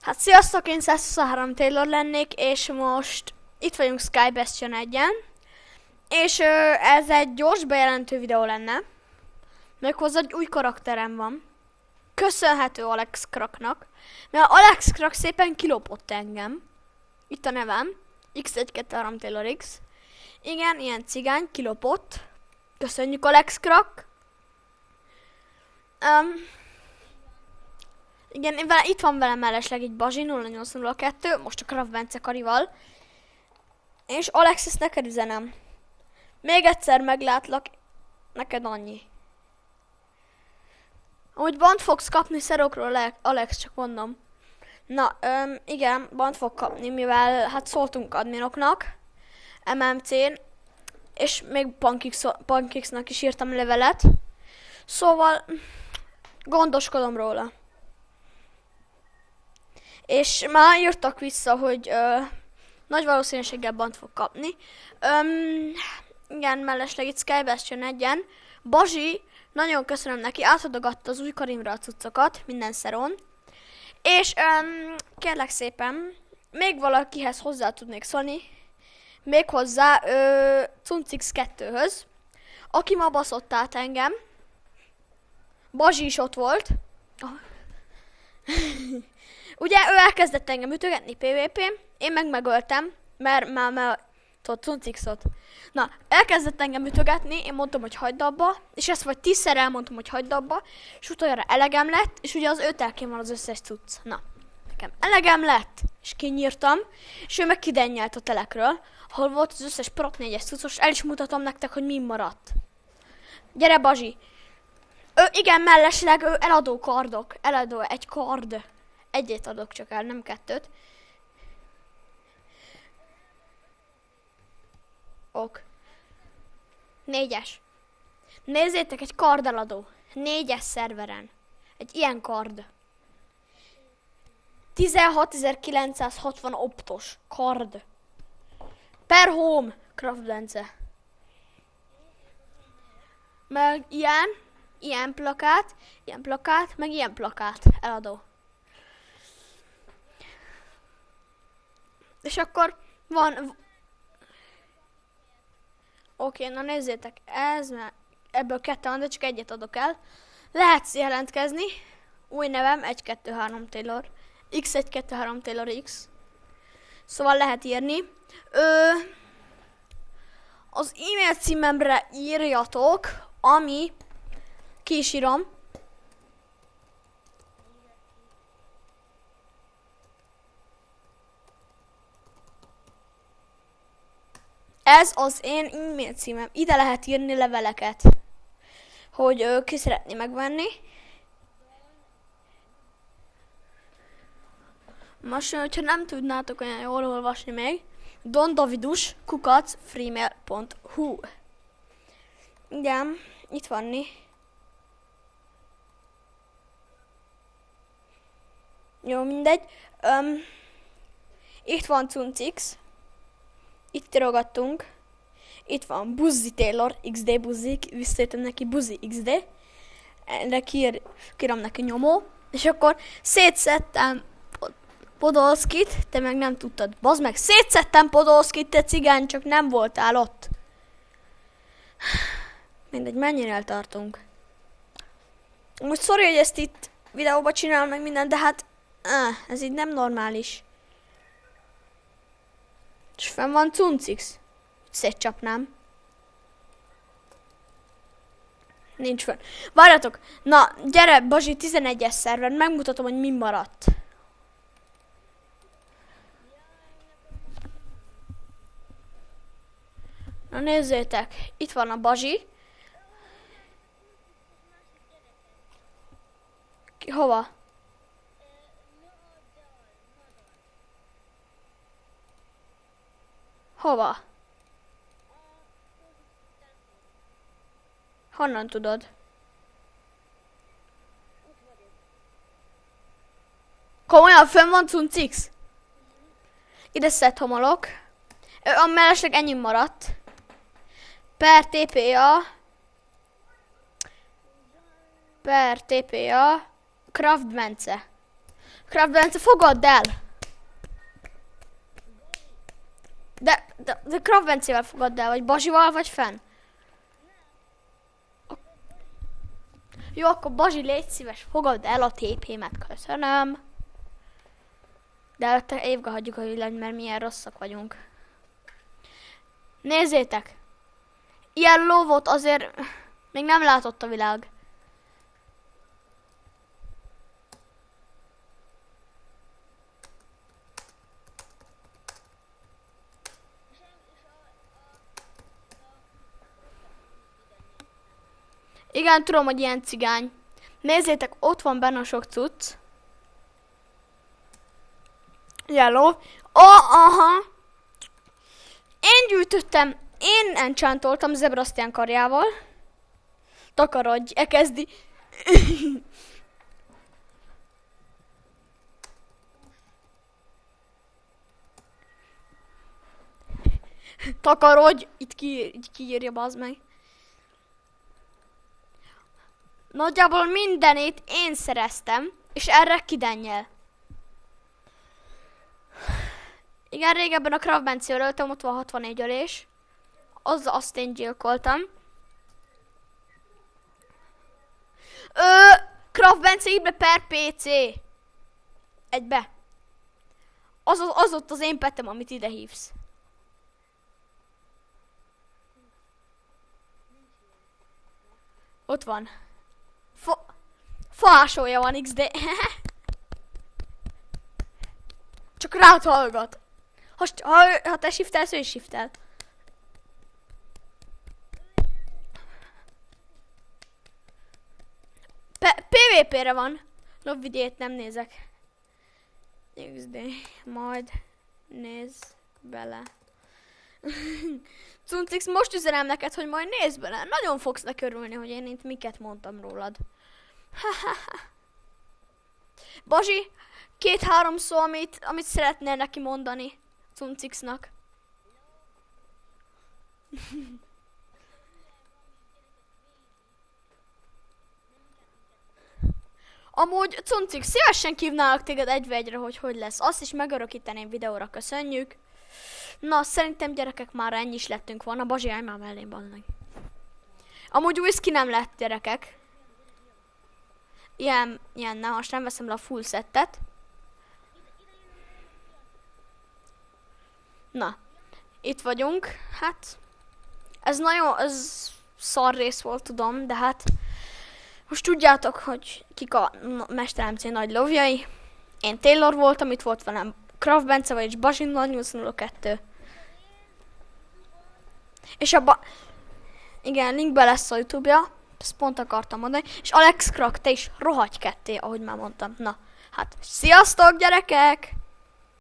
Hát sziasztok, én 123 Taylor lennék, és most itt vagyunk Sky Bastion 1-en. És ez egy gyors bejelentő videó lenne. Méghozzá egy új karakterem van. Köszönhető Alex Kraknak. Mert Alex Krak szépen kilopott engem. Itt a nevem. X123 Taylor X. Igen, ilyen cigány kilopott. Köszönjük Alex Krak. Igen, itt van velem mellesleg egy Bazsi 0802, most a Craft Bence Karival. És Alex, ezt neked üzenem. Még egyszer meglátlak, neked annyi. Amúgy bant fogsz kapni szerokról, Alex, csak mondom. Na, igen, bant fog kapni, mivel hát szóltunk adminoknak, MMC-n, és még Pancakesnak is írtam levelet. Szóval, gondoskodom róla. És már írtak vissza, hogy nagy valószínűséggel bant fog kapni. Igen, mellesleg itt Sky Bastion 1-en. Bazsi, nagyon köszönöm neki, átadogatta az új Karimra a cuccokat, minden szeron. És kérlek szépen, még valakihez hozzá tudnék szólni, méghozzá Cuncix 2-höz, aki ma baszott át engem. Bazsi is ott volt. Ugye ő elkezdett engem ütögetni PvP-n, én meg megöltem, mert tudod, Cuncixot. Na, elkezdett engem ütögetni, én mondtam, hogy hagyd abba, és ezt vagy 10-szer elmondtam, hogy hagyd abba, és utoljára elegem lett, és ugye az ő telkén van az összes cucc. Na, nekem elegem lett, és kinyírtam, és ő meg kidennyelt a telekről, ahol volt az összes Prot 4-es cuccos, el is mutatom nektek, hogy mi maradt. Gyere Bazsi! Igen, mellesleg eladó kardok, eladó egy kard. Egyet adok csak el, nem kettőt. Ok. 4-es. Nézzétek, egy kardeladó. 4-es szerveren. Egy ilyen kard. 16.960 optos kard. Per home. Craft Bence. Meg ilyen plakát, meg ilyen plakát. Eladó. És akkor van... Oké, na nézzétek, ebből 2 van, de csak egyet adok el. Lehetsz jelentkezni. Új nevem, 123 Taylor. X123 Taylor X. Szóval lehet írni. Az e-mail címemre írjatok, ami... Ki is írom. Ez az én e-mail címem. Ide lehet írni leveleket, hogy ki szeretné megvenni. Most, hogyha nem tudnátok olyan jól olvasni még, dondavidus@freemail.hu. Igen, itt vanni. Jó, mindegy. Itt van Cuncix. Itt írogattunk. Itt van Buzzi Taylor, XD Buzzi, visszajöttem neki Buzzi XD. Erre kírom neki nyomó. És akkor szétszedtem Podolskit, te meg nem tudtad. Bazd meg, szétszedtem Podolskit, te cigány, csak nem voltál ott. Mindegy, mennyire eltartunk. Most sorry, hogy ezt itt videóba csinálom meg minden, de hát ez így nem normális. És fenn van Cuncix. Szétcsapnám. Nincs fenn. Várjatok! Na, gyere, Bazsi, 11-es szerver, megmutatom, hogy mi maradt. Na nézzétek, itt van a Bazsi. Hova? Hova? Honnan tudod? Komolyan fönn van Cuncix? Ide szedh homolok. A mellesleg ennyi maradt. Per TPA Craft Bence. Craft Bence, fogadd el! De Craft Bencével fogadd el, vagy Bazsival, vagy fenn? Jó, akkor Bazsi, légy szíves, fogadd el a TP-met, köszönöm. De előtte évga hagyjuk a villanyt, mert milyen rosszak vagyunk. Nézzétek! Ilyen lóvot azért még nem látott a világ. Igen, tudom, hogy ilyen cigány. Nézzétek, ott van benne a sok cucc. Yellow. Aha! Én gyűjtöttem, én enchantoltam Zebrastian karjával. Takarodj, elkezdi. Takarodj, itt kiírja, bazd meg. Nagyjából mindenét én szereztem, és erre kidennyel. Igen, régebben a Craft Bencéről öltem, ott van 64 ölés. Azt én gyilkoltam. Craft Bence Ibre per PC. Egybe. Az ott az én pettem, amit ide hívsz. Ott van. Faásolja van XD. Csak rád hallgat. Ha te shiftelsz, ő is shiftel. PvP-re van. Lobvidét nem nézek. XD. Majd nézz bele. Cuncix, most üzenem neked, hogy majd nézz bele. Nagyon fogsz neki örülni, hogy én itt miket mondtam rólad. Bazsi, 2-3 szó, amit szeretnél neki mondani Cuncixnak. Amúgy Cuncix, szívesen hívnálak téged 1v1-re, hogy lesz. Azt is megörökíteném videóra, köszönjük. Na, szerintem gyerekek már ennyi is lettünk volna. Bazsi, állj már mellém, ballag. Amúgy whisky nem lett, gyerekek. Ilyen, na, most nem veszem le a full settet. Na, itt vagyunk. Hát, ez szar rész volt, tudom, de hát most tudjátok, hogy kik a Mester MC nagy lovjai. Én Taylor voltam, itt volt velem Craft Bence, vagyis Bazsin 802. És igen, linkbe lesz a YouTube-ja. Ezt pont akartam mondani. És Alex Krak, te is rohagy ketté, ahogy már mondtam. Na, hát, sziasztok gyerekek!